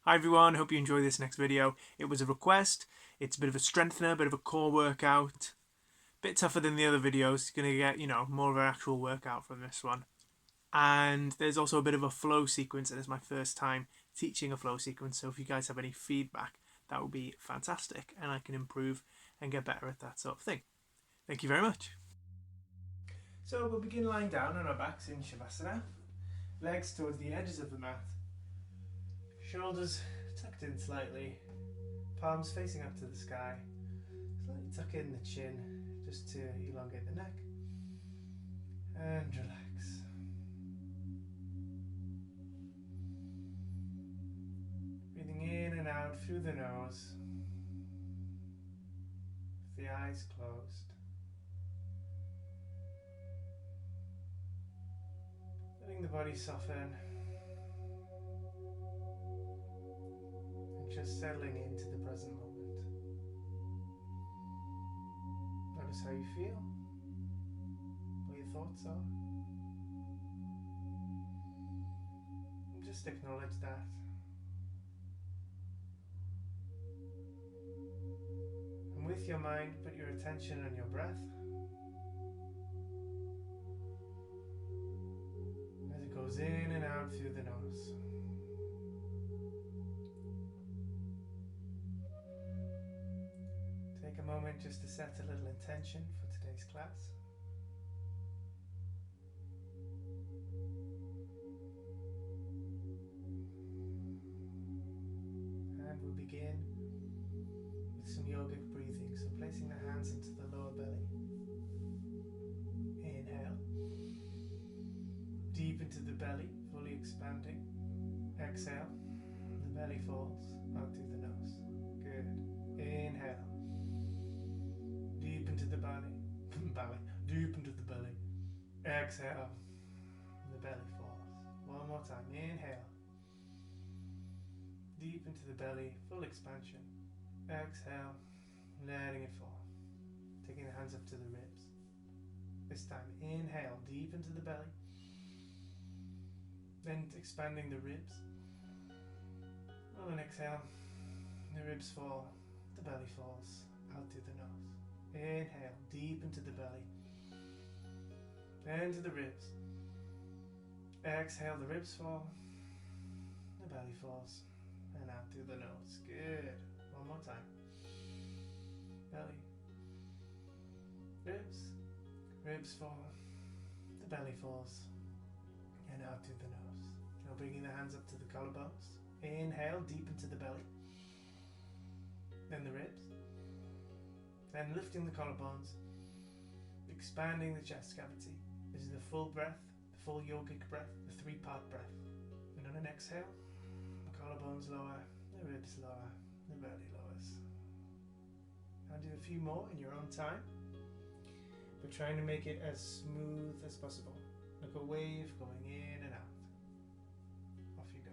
Hi everyone, hope you enjoy this next video. It was a request. It's a bit of a strengthener, a bit of a core workout. Bit tougher than the other videos. You're going to get, more of an actual workout from this one. And there's also a bit of a flow sequence, and it's my first time teaching a flow sequence. So if you guys have any feedback, that would be fantastic, and I can improve and get better at that sort of thing. Thank you very much. So we'll begin lying down on our backs in Shavasana. Legs towards the edges of the mat. Shoulders tucked in slightly, palms facing up to the sky. Slightly tuck in the chin just to elongate the neck. And relax. Breathing in and out through the nose. With the eyes closed. Letting the body soften. Just settling into the present moment. Notice how you feel, what your thoughts are. And just acknowledge that. And with your mind, put your attention on your breath. As it goes in and out through the nose. Take a moment just to set a little intention for today's class. And we'll begin with some yogic breathing. So placing the hands into the lower belly. Inhale. Deep into the belly, fully expanding. Exhale. The belly falls out through the nose. Good. Inhale. Deep into the belly. Deep into the belly. Exhale. The belly falls. One more time. Inhale. Deep into the belly. Full expansion. Exhale. Letting it fall. Taking the hands up to the ribs. This time. Inhale. Deep into the belly. Then expanding the ribs. On an exhale. The ribs fall. The belly falls. Out through the nose. Inhale, deep into the belly, then to the ribs. Exhale, the ribs fall, the belly falls, and out through the nose. Good. One more time. Belly, ribs fall, the belly falls, and out through the nose. Now bringing the hands up to the collarbones. Inhale, deep into the belly, then the ribs. Then lifting the collarbones, expanding the chest cavity. This is the full breath, the full yogic breath, the three-part breath. And on an exhale, the collarbones lower, the ribs lower, the belly lowers. Now do a few more in your own time, but trying to make it as smooth as possible. Like a wave going in and out. Off you go.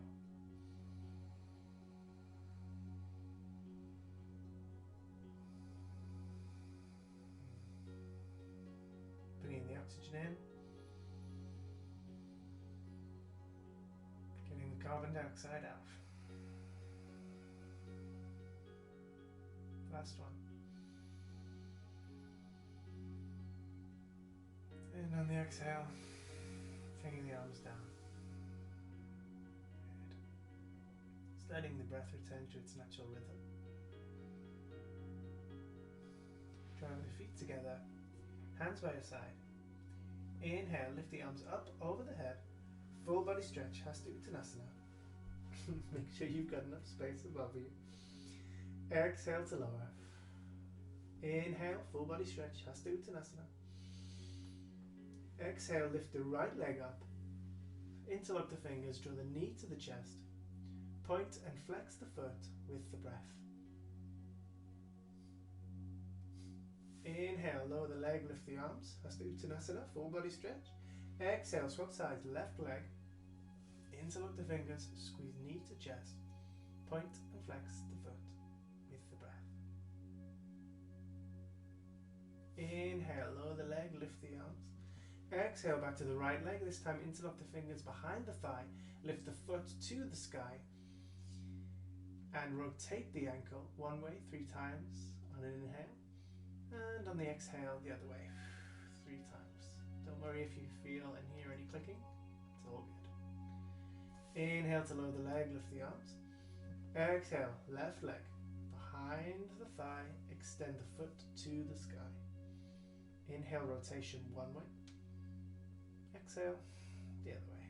Bringing the oxygen in, getting the carbon dioxide out. Last one. And on the exhale, bringing the arms down. Good. Just letting the breath return to its natural rhythm. Drawing the feet together. Hands by your side. Inhale, lift the arms up over the head. Full body stretch, Hasta Uttanasana. Make sure you've got enough space above you. Exhale to lower. Inhale, full body stretch, Hasta Uttanasana. Exhale, lift the right leg up. Interlock the fingers, draw the knee to the chest. Point and flex the foot with the breath. Inhale, lower the leg, lift the arms, Hasta Uttanasana, full body stretch. Exhale, swap sides, left leg. Interlock the fingers, squeeze knee to chest. Point and flex the foot with the breath. Inhale, lower the leg, lift the arms. Exhale, back to the right leg. This time interlock the fingers behind the thigh. Lift the foot to the sky. And rotate the ankle one way 3 times on an inhale, and on the exhale the other way 3 times. Don't worry if you feel and hear any clicking, it's all good. Inhale to lower the leg, lift the arms. Exhale, left leg behind the thigh, extend the foot to the sky. Inhale, rotation one way. Exhale, the other way.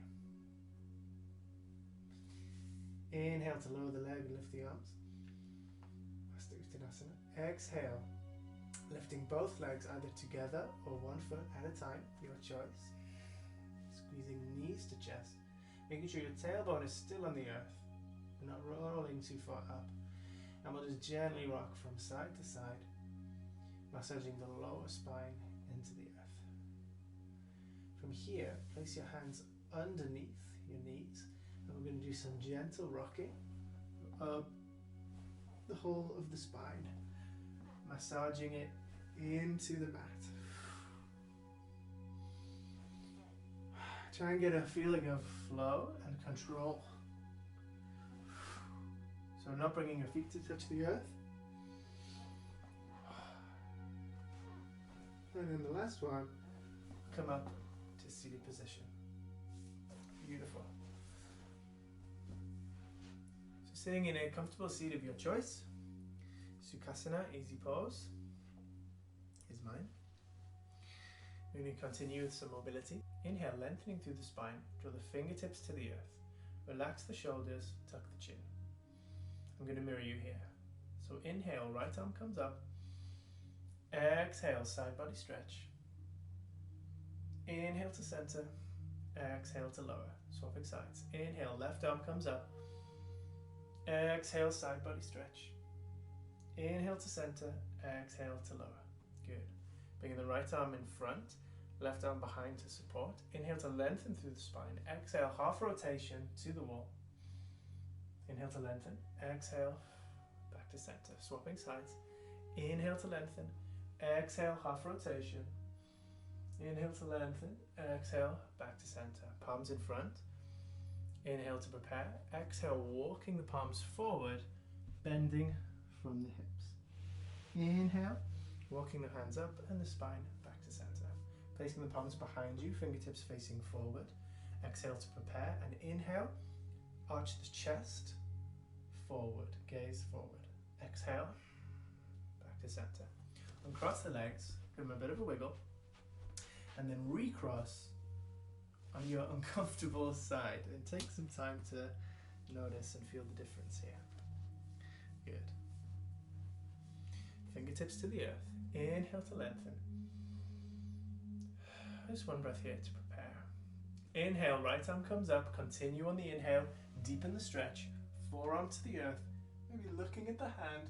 Inhale to lower the leg and lift the arms. Uttanasana. Exhale, lifting both legs either together or one foot at a time, your choice. Squeezing knees to chest, making sure your tailbone is still on the earth. We're not rolling too far up. And we'll just gently rock from side to side, massaging the lower spine into the earth. From here, place your hands underneath your knees, and we're going to do some gentle rocking up the whole of the spine, massaging it into the mat. Try and get a feeling of flow and control. So not bringing your feet to touch the earth. And then the last one, come up to seated position. Beautiful. So sitting in a comfortable seat of your choice, Sukhasana, easy pose, is mine. We're going to continue with some mobility. Inhale, lengthening through the spine, draw the fingertips to the earth. Relax the shoulders, tuck the chin. I'm going to mirror you here. So inhale, right arm comes up. Exhale, side body stretch. Inhale to center. Exhale to lower. Swapping sides. Inhale, left arm comes up. Exhale, side body stretch. Inhale to center. Exhale to lower. Good. Bringing the right arm in front. Left arm behind to support. Inhale to lengthen through the spine. Exhale, half rotation to the wall. Inhale to lengthen. Exhale, back to center. Swapping sides. Inhale to lengthen. Exhale, half rotation. Inhale to lengthen. Exhale, back to center. Palms in front. Inhale to prepare. Exhale, walking the palms forward, bending from the hips. Inhale, walking the hands up and the spine back to center. Placing the palms behind you, fingertips facing forward. Exhale to prepare, and inhale, arch the chest, forward, gaze forward. Exhale, back to center. Uncross the legs, give them a bit of a wiggle, and then recross on your uncomfortable side. And take some time to notice and feel the difference here. Good. Fingertips to the earth. Inhale to lengthen. Just one breath here to prepare. Inhale, right arm comes up. Continue on the inhale. Deepen the stretch. Forearm to the earth. Maybe looking at the hand.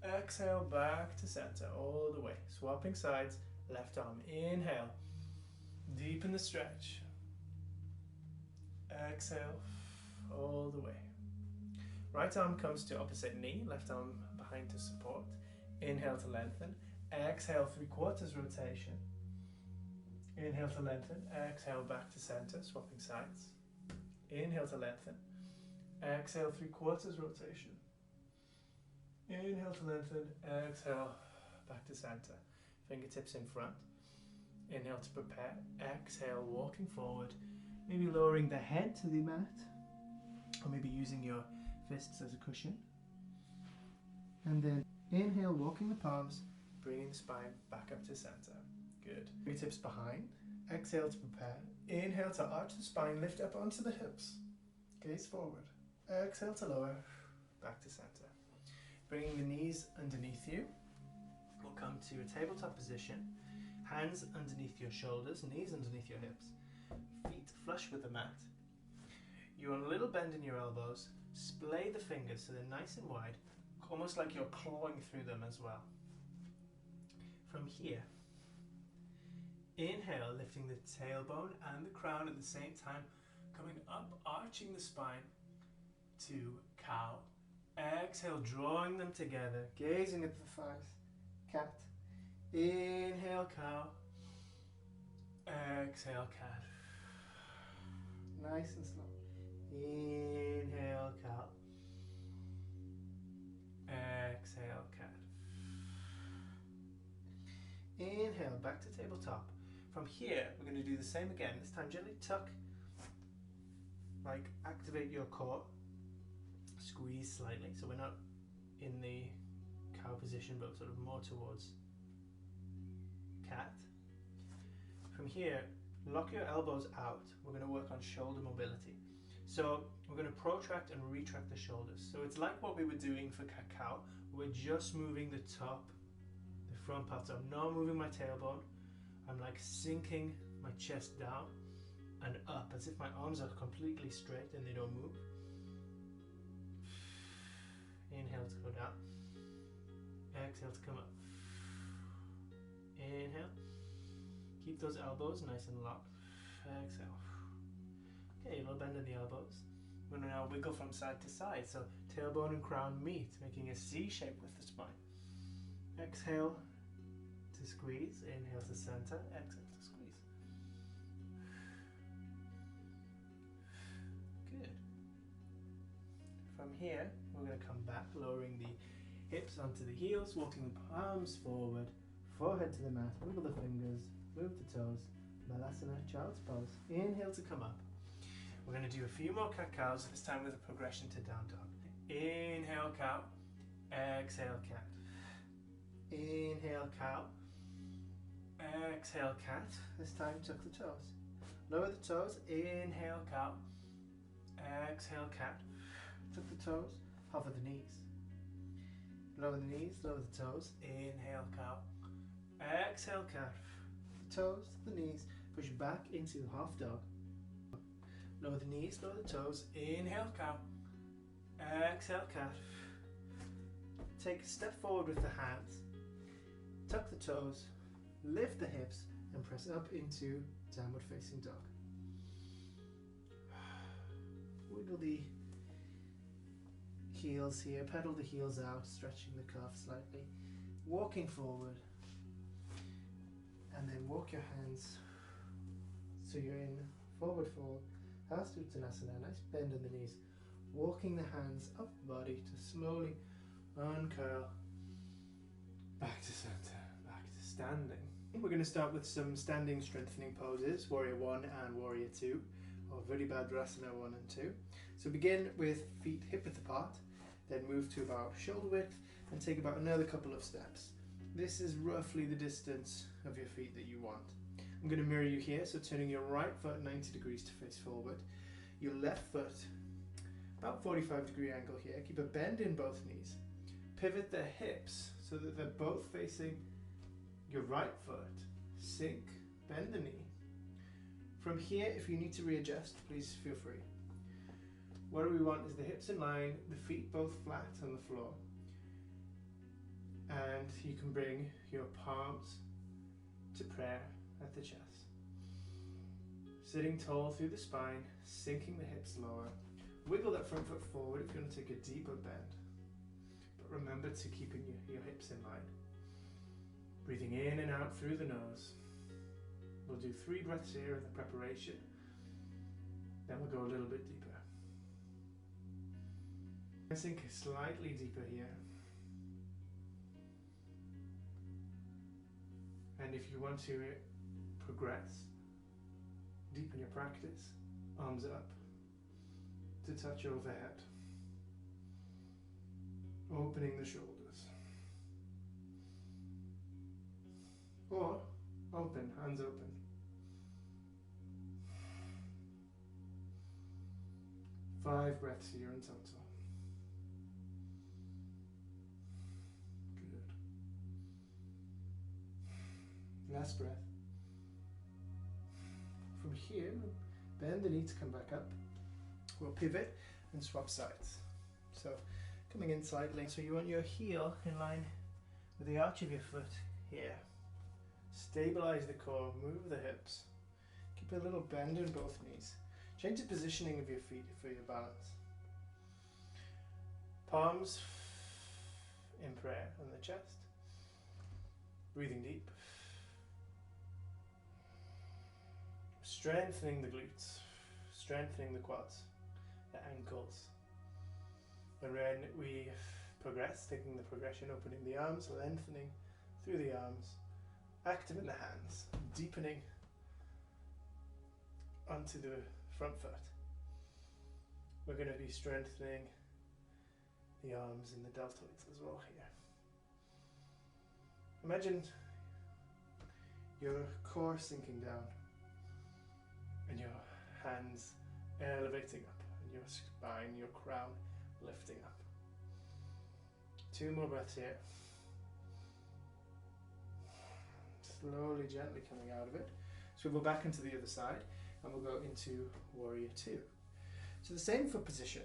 Exhale, back to center all the way. Swapping sides. Left arm. Inhale. Deepen the stretch. Exhale, all the way. Right arm comes to opposite knee. Left arm behind to support. Inhale to lengthen. Exhale, 3/4 rotation. Inhale to lengthen. Exhale, back to center. Swapping sides. Inhale to lengthen. Exhale, 3/4 rotation. Inhale to lengthen. Exhale, back to center. Fingertips in front. Inhale to prepare. Exhale, walking forward. Maybe lowering the head to the mat. Or maybe using your fists as a cushion. And then inhale, walking the palms. Bringing the spine back up to center. Good. Fingertips behind. Exhale to prepare. Inhale to arch the spine. Lift up onto the hips. Gaze forward. Exhale to lower. Back to center. Bringing the knees underneath you. We'll come to a tabletop position. Hands underneath your shoulders, knees underneath your hips. Feet flush with the mat. You want a little bend in your elbows. Splay the fingers so they're nice and wide, almost like you're clawing through them as well. From here, inhale, lifting the tailbone and the crown at the same time, coming up, arching the spine to cow. Exhale, drawing them together, gazing at the thighs. Cat. Inhale, cow. Exhale, cat. Nice and slow. Inhale, cow. back to tabletop. From here, we're going to do the same again. This time, gently tuck, like activate your core. Squeeze slightly, so we're not in the cow position, but sort of more towards cat. From here, lock your elbows out. We're going to work on shoulder mobility. So we're going to protract and retract the shoulders. So it's like what we were doing for cat-cow. We're just moving the top, the front part. So I'm not moving my tailbone. I'm like sinking my chest down and up as if my arms are completely straight and they don't move. Inhale to go down. Exhale to come up. Inhale. Keep those elbows nice and locked. Exhale. Okay, a little bend in the elbows. We're going to now wiggle from side to side. So tailbone and crown meet, making a C shape with the spine. Exhale to squeeze. Inhale to center. Exhale to squeeze. Good. From here, we're going to come back, lowering the hips onto the heels, walking the palms forward, forehead to the mat, wiggle the fingers, move the toes, Malasana, child's pose. Inhale to come up. We're going to do a few more cat-cows, this time with a progression to down dog. Inhale, cow. Exhale, cat. Inhale, cow. Exhale, cat. This time, tuck the toes. Lower the toes. Inhale, cow. Exhale, cat. Tuck the toes. Hover the knees. Lower the knees, lower the toes. Inhale, cow. Exhale, cat. The toes, the knees. Push back into half dog. Lower the knees, lower the toes. Inhale, cow. Exhale, cat. Take a step forward with the hands. Tuck the toes. Lift the hips and press up into downward facing dog. Wiggle the heels here. Pedal the heels out, stretching the calf slightly. Walking forward. And then walk your hands so you're in forward fold. Hasta Uttanasana, nice bend in the knees. Walking the hands up the body to slowly uncurl. Back to center, back to standing. We're going to start with some standing strengthening poses, Warrior 1 and Warrior 2, or Virabhadrasana 1 and 2. So begin with feet hip width apart, then move to about shoulder width and take about another couple of steps. This is roughly the distance of your feet that you want. I'm going to mirror you here, so turning your right foot 90 degrees to face forward, your left foot about 45-degree angle here. Keep a bend in both knees. Pivot the hips so that they're both facing your right foot. Sink, bend the knee. From here, if you need to readjust, please feel free. What we want is the hips in line, the feet both flat on the floor. And you can bring your palms to prayer at the chest. Sitting tall through the spine, sinking the hips lower. Wiggle that front foot forward if you want to take a deeper bend. But remember to keeping your hips in line. Breathing in and out through the nose. We'll do 3 breaths here in the preparation. Then we'll go a little bit deeper. And sink slightly deeper here. And if you want to progress, deepen your practice, arms up to touch overhead, opening the shoulders, or open, hands open. 5 breaths here in total. Good. Last breath. From here, bend the knee to come back up. We'll pivot and swap sides. So coming in slightly, so you want your heel in line with the arch of your foot here. Stabilize the core, move the hips. Keep a little bend in both knees. Change the positioning of your feet for your balance. Palms in prayer on the chest. Breathing deep. Strengthening the glutes, strengthening the quads, the ankles. And when we progress, taking the progression, opening the arms, lengthening through the arms, active in the hands, deepening onto the front foot. We're going to be strengthening the arms and the deltoids as well here. Imagine your core sinking down and your hands elevating up and your spine, your crown lifting up. 2 more breaths here. Slowly, gently coming out of it. Swivel back into the other side and we'll go into warrior 2. So the same foot position.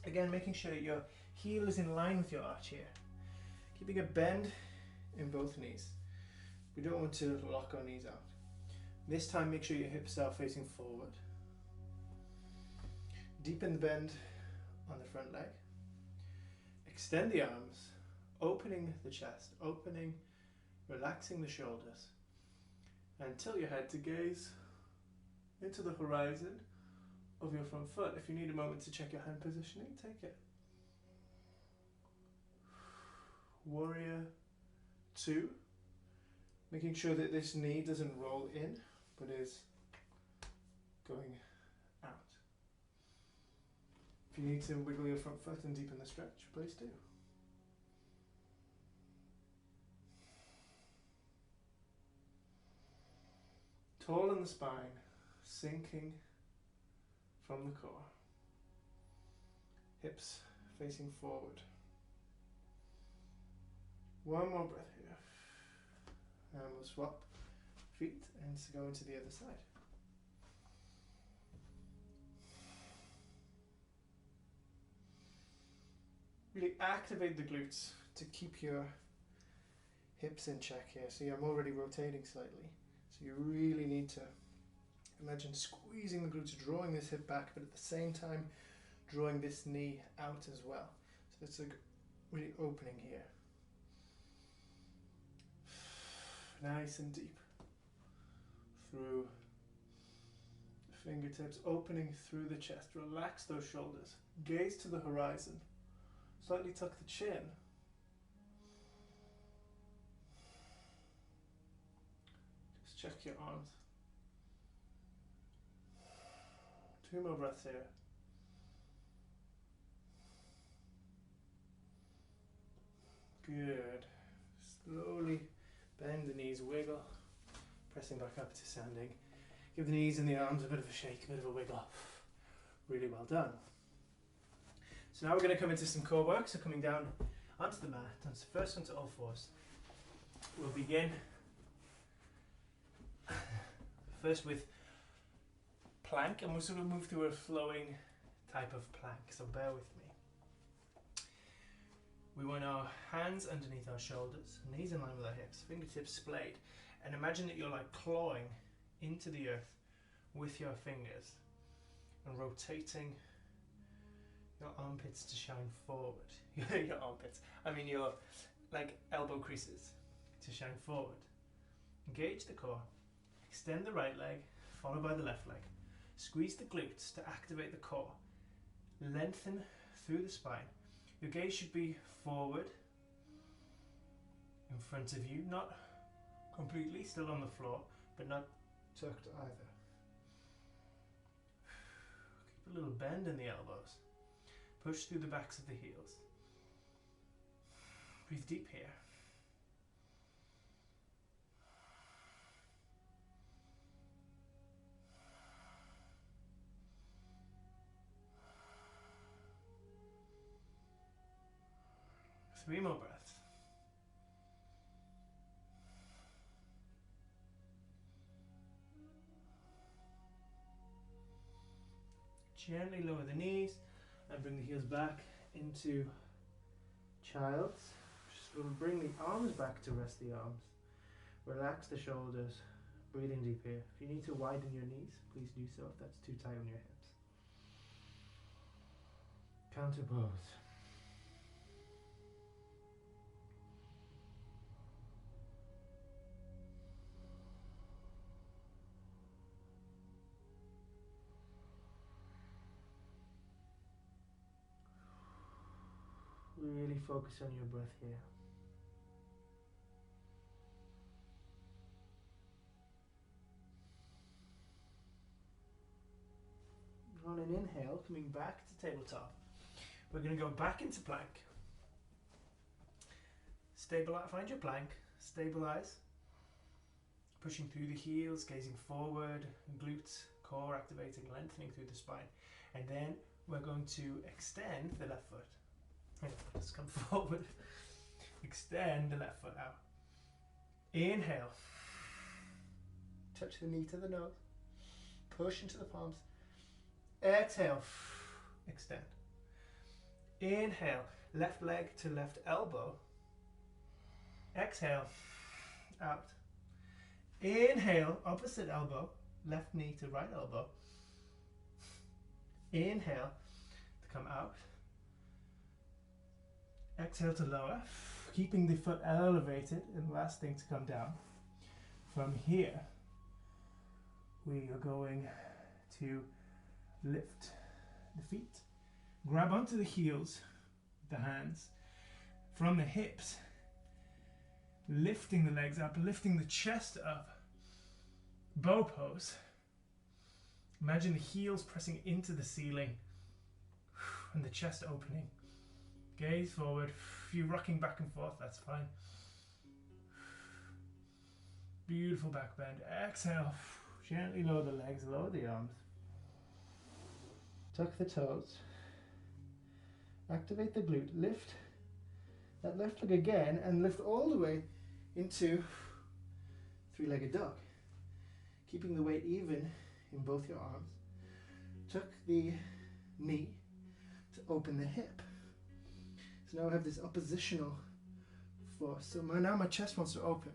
Again, making sure that your heel is in line with your arch here. Keeping a bend in both knees. We don't want to lock our knees out. This time make sure your hips are facing forward. Deepen the bend on the front leg. Extend the arms, opening the chest, opening, relaxing the shoulders. And tilt your head to gaze into the horizon of your front foot. If you need a moment to check your hand positioning, take it. Warrior 2. Making sure that this knee doesn't roll in, but is going out. If you need to wiggle your front foot and deepen the stretch, please do. Tall in the spine, sinking from the core. Hips facing forward. One more breath here. And we'll swap feet and go into the other side. Really activate the glutes to keep your hips in check here. See, I'm already rotating slightly. So you really need to imagine squeezing the glutes, drawing this hip back, but at the same time drawing this knee out as well. So it's really opening here. Nice and deep. Through the fingertips, opening through the chest. Relax those shoulders. Gaze to the horizon. Slightly tuck the chin. Just check your arms. 2 more breaths here. Good. Slowly bend the knees, wiggle, pressing back up to standing. Give the knees and the arms a bit of a shake, a bit of a wiggle. Really well done. So now we're going to come into some core work. So coming down onto the mat, onto the first one to all fours. We'll begin first with plank, and we'll sort of move through a flowing type of plank, so bear with me. We want our hands underneath our shoulders, knees in line with our hips, fingertips splayed, and imagine that you're like clawing into the earth with your fingers and rotating your armpits to shine forward. Your armpits, I mean your like elbow creases to shine forward. Engage the core, extend the right leg, followed by the left leg. Squeeze the glutes to activate the core. Lengthen through the spine. Your gaze should be forward, in front of you, not completely still on the floor, but not tucked either. Keep a little bend in the elbows. Push through the backs of the heels. Breathe deep here. Three more breaths. Gently lower the knees and bring the heels back into child's. Just we'll bring the arms back to rest the arms. Relax the shoulders. Breathing deep here. If you need to widen your knees, please do so if that's too tight on your hips. Counter pose. Really focus on your breath here. coming back to tabletop. We're going to go back into plank. Stabilize, find your plank, stabilize. Pushing through the heels, gazing forward, glutes, core activating, lengthening through the spine. And then we're going to extend the left foot. Let's come forward. Extend the left foot out. Inhale. Touch the knee to the nose. Push into the palms. Exhale. Extend. Inhale. Left leg to left elbow. Exhale. Out. Inhale. Opposite elbow. Left knee to right elbow. Inhale to come out. Exhale to lower. Keeping the foot elevated, and last thing to come down. From here, we are going to lift the feet, grab onto the heels with the hands, from the hips, lifting the legs up, lifting the chest up, bow pose. Imagine the heels pressing into the ceiling and the chest opening. Gaze forward. If you're rocking back and forth, that's fine. Beautiful back bend. Exhale. Gently lower the legs, lower the arms. Tuck the toes. Activate the glute. Lift that left leg again and lift all the way into three-legged dog. Keeping the weight even in both your arms. Tuck the knee to open the hip. So now I have this oppositional force. So now my chest wants to open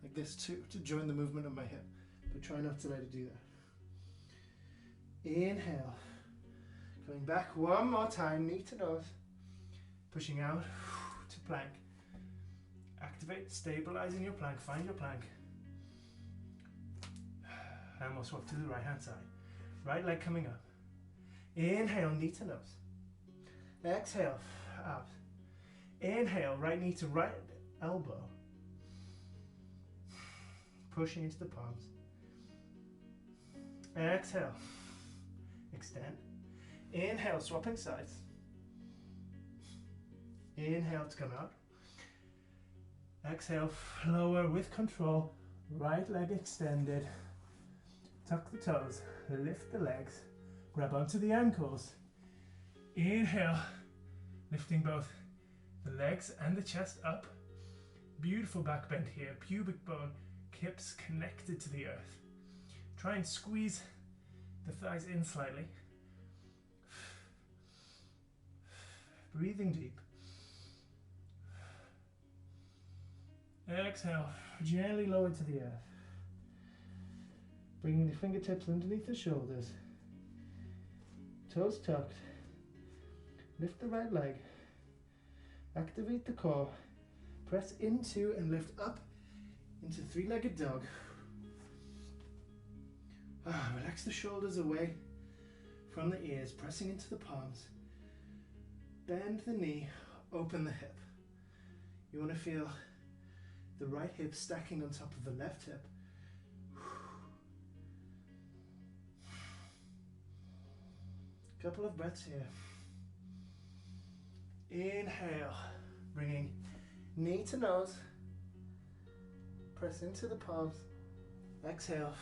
like this too, to join the movement of my hip. But try not to let it do that. Inhale. Going back one more time, knee to nose. Pushing out to plank. Activate, stabilize in your plank, find your plank. And we'll swap to the right hand side. Right leg coming up. Inhale, knee to nose. Exhale, out. Inhale, right knee to right elbow. Pushing into the palms. Exhale, extend. Inhale, swapping sides. Inhale to come out. Exhale, lower with control. Right leg extended. Tuck the toes, lift the legs, grab onto the ankles. Inhale, lifting both the legs and the chest up. Beautiful back bend here, pubic bone, hips connected to the earth. Try and squeeze the thighs in slightly. Breathing deep. Exhale, gently lower to the earth. Bringing the fingertips underneath the shoulders. Toes tucked. Lift the right leg. Activate the core. Press into and lift up into three-legged dog. Relax the shoulders away from the ears, pressing into the palms. Bend the knee, open the hip. You want to feel the right hip stacking on top of the left hip. Couple of breaths here. Inhale, bringing knee to nose. Press into the palms. Exhale,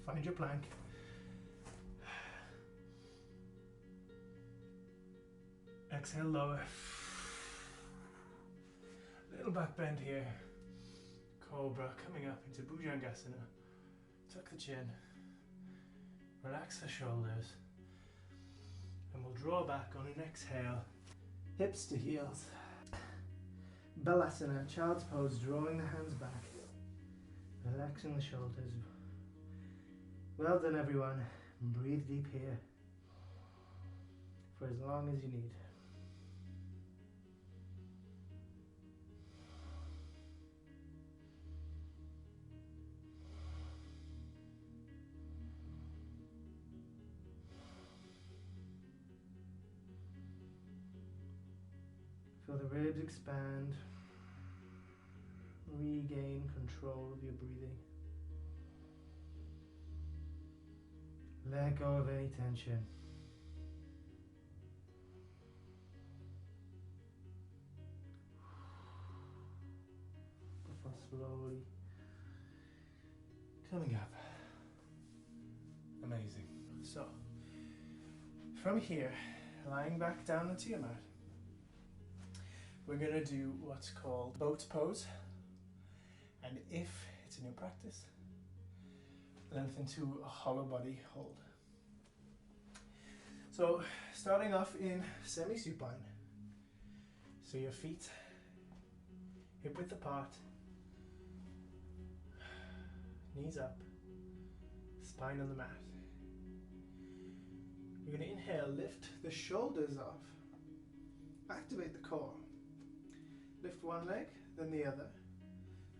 find your plank. Exhale, lower. Little back bend here. Cobra coming up into Bhujangasana. Tuck the chin. Relax the shoulders. And we'll draw back on an exhale. Hips to heels. Balasana, child's pose, drawing the hands back. Relaxing the shoulders. Well done, everyone. And breathe deep here for as long as you need. Feel the ribs expand. Regain control of your breathing. Let go of any tension. slowly coming up. Amazing. So, from here, lying back down onto your mat, we're going to do what's called boat pose. And if it's a new practice, lengthen to a hollow body hold. So, starting off in semi-supine. So your feet hip width apart, knees up, spine on the mat. You're going to inhale, lift the shoulders off, activate the core. Lift one leg, then the other.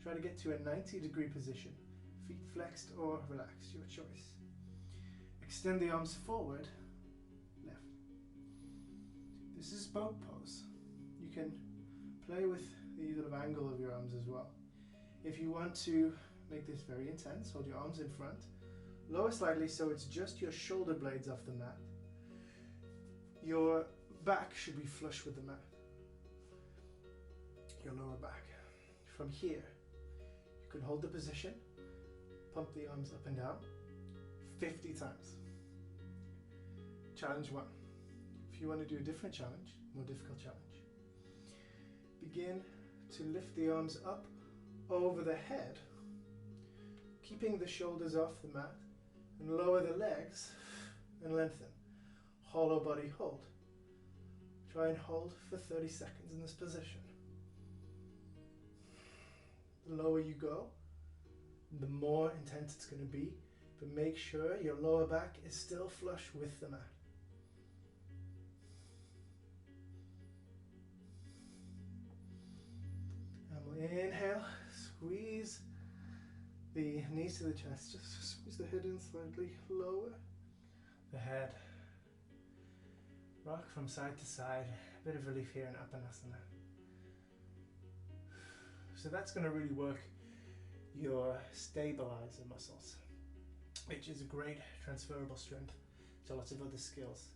Try to get to a 90-degree position. Feet flexed or relaxed, your choice. Extend the arms forward, left. This is boat pose. You can play with the sort of angle of your arms as well. If you want to make this very intense, hold your arms in front. Lower slightly so it's just your shoulder blades off the mat. Your back should be flush with the mat. Your lower back. From here, you can hold the position, pump the arms up and down 50 times. Challenge 1. If you want to do a different challenge, more difficult challenge, begin to lift the arms up over the head, keeping the shoulders off the mat, and lower the legs and lengthen. Hollow body hold. Try and hold for 30 seconds in this position. The lower you go, the more intense it's going to be, but make sure your lower back is still flush with the mat. And we'll inhale, squeeze the knees to the chest, just squeeze the head in slightly, lower the head. Rock from side to side, a bit of relief here in Uttanasana. So that's going to really work your stabilizer muscles, which is a great transferable strength to lots of other skills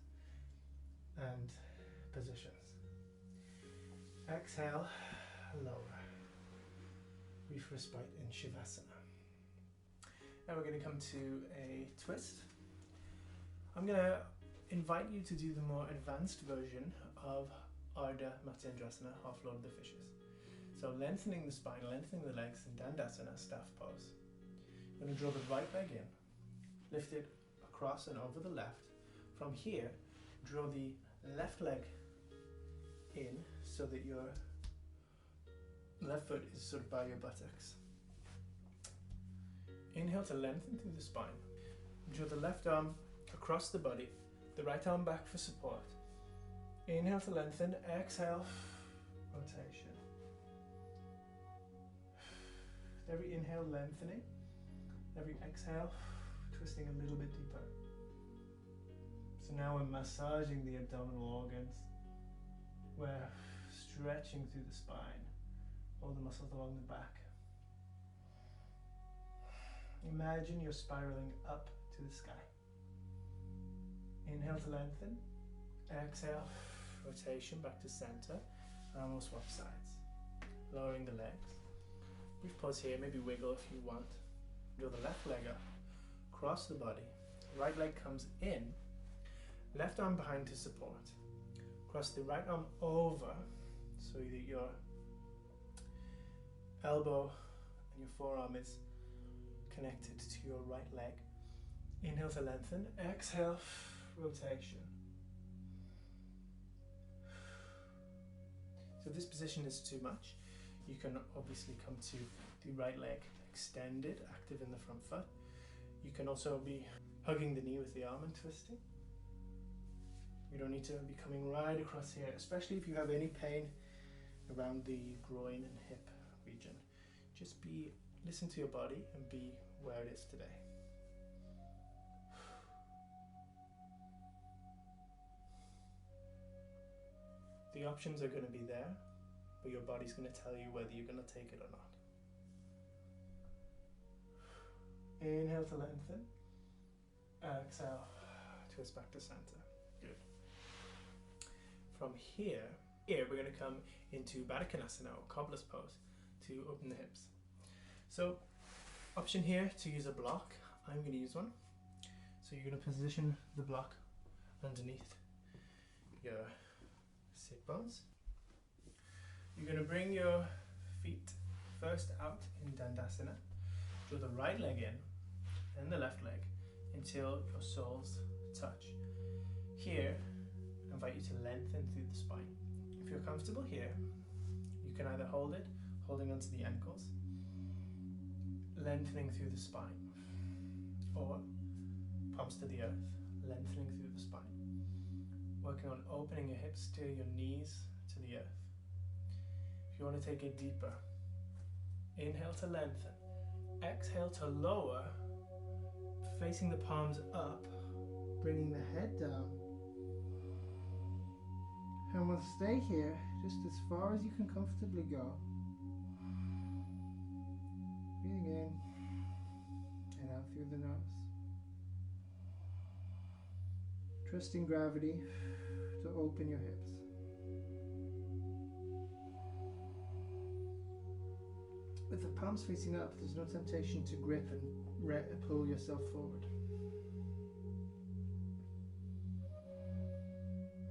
and positions. Exhale, lower. Brief respite in Shavasana. Now we're going to come to a twist. I'm going to invite you to do the more advanced version of Ardha Matsyendrasana, half Lord of the Fishes. So lengthening the spine, lengthening the legs in Dandasana, staff pose. You're going to draw the right leg in, lift it across and over the left. From here, draw the left leg in so that your left foot is sort of by your buttocks. Inhale to lengthen through the spine. Draw the left arm across the body, the right arm back for support. Inhale to lengthen, exhale, rotation. Every inhale lengthening, every exhale twisting a little bit deeper. So now we're massaging the abdominal organs. We're stretching through the spine, all the muscles along the back. Imagine you're spiraling up to the sky. Inhale to lengthen, exhale, rotation back to center, and we'll swap sides. Lowering the legs. Brief pause here, maybe wiggle if you want. Draw the left leg up, cross the body, right leg comes in, left arm behind to support. Cross the right arm over so that your elbow and your forearm is connected to your right leg. Inhale to lengthen, exhale, rotation. So if this position is too much, you can obviously come to the right leg extended, active in the front foot. You can also be hugging the knee with the arm and twisting. You don't need to be coming right across here, especially if you have any pain around the groin and hip region. Just listen to your body and be where it is today. The options are going to be there, but your body's going to tell you whether you're going to take it or not. Inhale to lengthen. Exhale, twist back to center. Good. From here we're going to come into Baddha Konasana or cobbler's pose to open the hips. So, option here to use a block. I'm going to use one. So you're going to position the block underneath your sit bones. You're going to bring your feet first out in Dandasana. Draw the right leg in and the left leg until your soles touch. Here, I invite you to lengthen through the spine. If you're comfortable here, you can either hold it, holding onto the ankles, lengthening through the spine, or palms to the earth, lengthening through the spine. Working on opening your hips, steer your knees to the earth. If you want to take it deeper, inhale to lengthen, exhale to lower, facing the palms up, bringing the head down. And we'll stay here just as far as you can comfortably go. Breathing in and out through the nose. Trusting gravity to open your hips. With the palms facing up, there's no temptation to grip and pull yourself forward.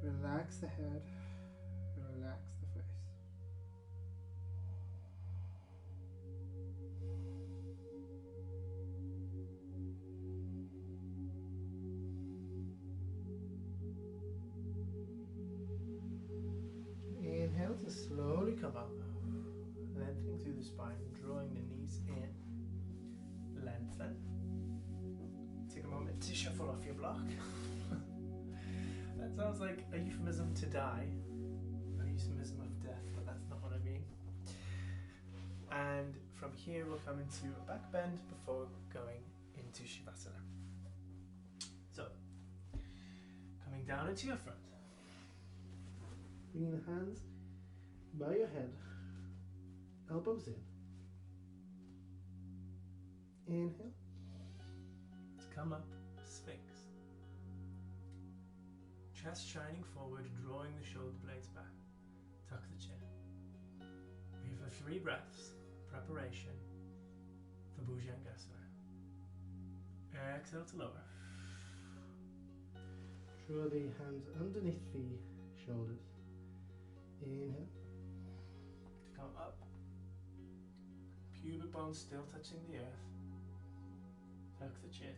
Relax the head, relax the face. Inhale to slowly come up, lengthening through the spine, drawing the knees in, lengthen. Take a moment to shuffle off your block. That sounds like a euphemism to die, a euphemism of death, but that's not what I mean. And from here we'll come into a back bend before going into Shavasana. So, coming down into your front. Bringing the hands by your head, elbows in. Inhale. Let's come up, Sphinx. Chest shining forward, drawing the shoulder blades back. Tuck the chin. Breathe for 3 breaths. Preparation for Bhujangasana. Exhale to lower. Draw the hands underneath the shoulders. Inhale. To come up. Pubic bones still touching the earth. Tuck the chin.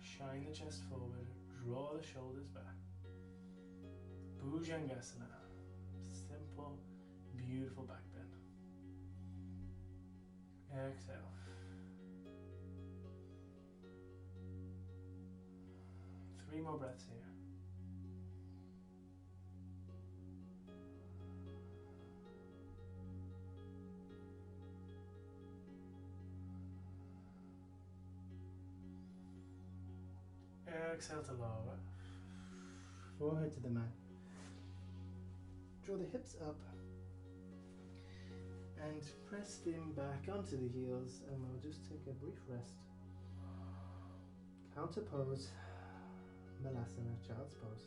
Shine the chest forward. Draw the shoulders back. Bhujangasana. Simple, beautiful back bend. Exhale. Three more breaths here. Exhale to lower. Forehead to the mat. Draw the hips up and press them back onto the heels, and we'll just take a brief rest. Counter pose, Balasana, child's pose.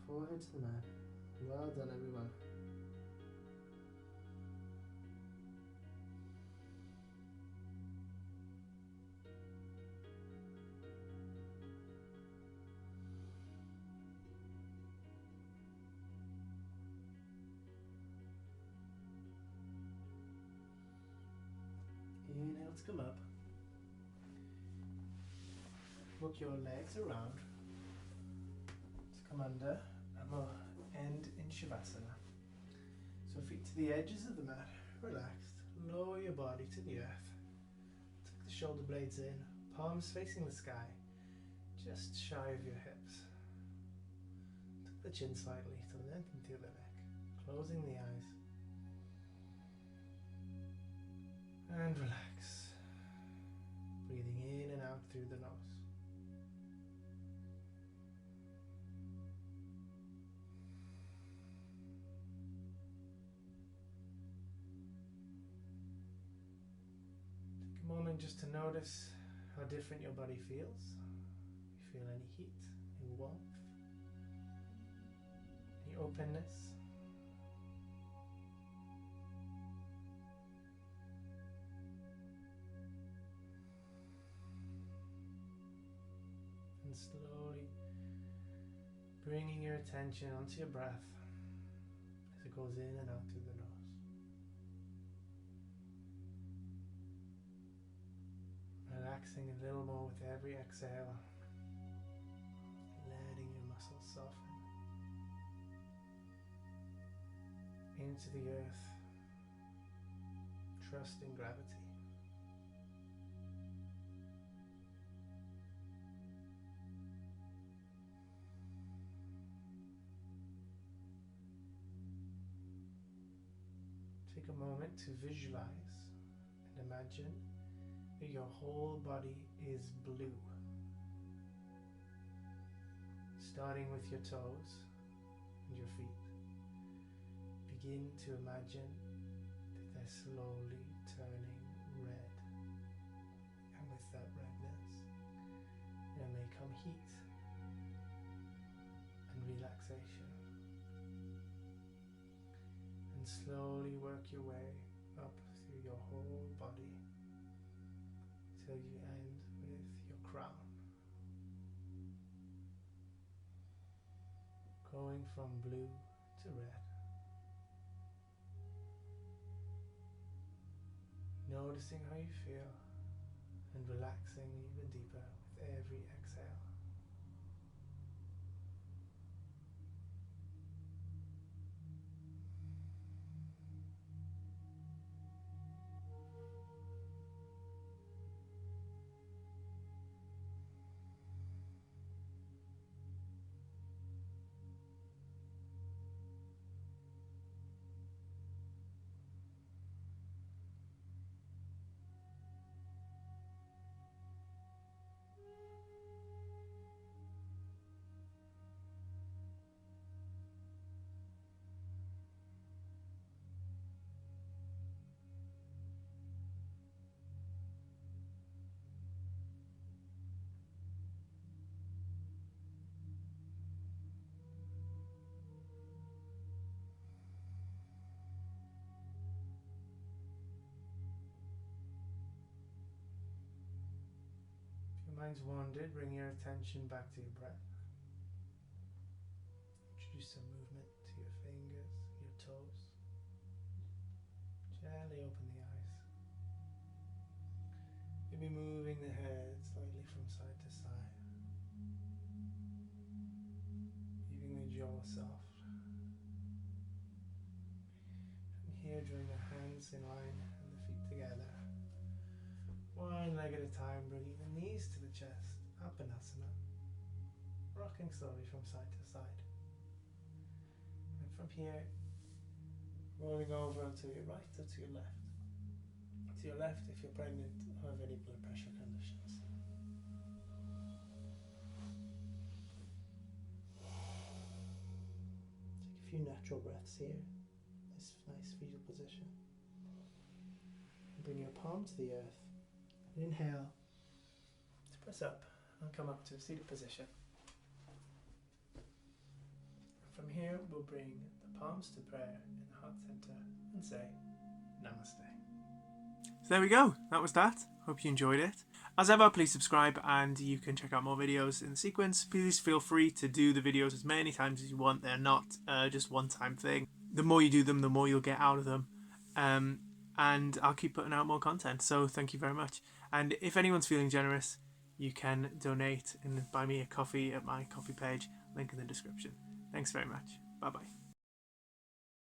Forehead to the mat. Well done, everyone. Inhale to come up. Work your legs around to come under, and we'll end in Shavasana. So feet to the edges of the mat, relaxed. Lower your body to the earth. Tuck the shoulder blades in, palms facing the sky, just shy of your hips. Tuck the chin slightly to lengthen through the neck, closing the eyes. And relax. Breathing in and out through the nose. Take a moment just to notice how different your body feels. You feel any heat, any warmth, any openness. slowly bringing your attention onto your breath as it goes in and out through the nose. Relaxing a little more with every exhale, letting your muscles soften into the earth, trusting gravity. Take a moment to visualize and imagine that your whole body is blue. Starting with your toes and your feet. Begin to imagine that they're slowly turning red. And with that redness, there may come heat and relaxation. And slowly work your way up through your whole body till you end with your crown. Going from blue to red. Noticing how you feel and relaxing even deeper with every exhale. Mind's wandered, bring your attention back to your breath. Introduce some movement to your fingers, your toes. Gently open the eyes. Maybe moving the head slightly from side to side. Leaving the jaw soft. From here, drawing the hands in line and the feet together. One leg at a time, bringing the knees to the chest, Apanasana, rocking slowly from side to side. And from here, rolling over to your right or to your left. To your left if you're pregnant or have any blood pressure conditions. Take a few natural breaths here, this nice fetal position. And bring your palm to the earth. Inhale to press up and come up to a seated position. From here, we'll bring the palms to prayer in the heart center and say Namaste. So there we go. That was that. Hope you enjoyed it. As ever, please subscribe and you can check out more videos in the sequence. Please feel free to do the videos as many times as you want. They're not just one-time thing. The more you do them, the more you'll get out of them. And I'll keep putting out more content. So thank you very much. And if anyone's feeling generous, you can donate and buy me a coffee at my coffee page, link in the description. Thanks very much. Bye bye.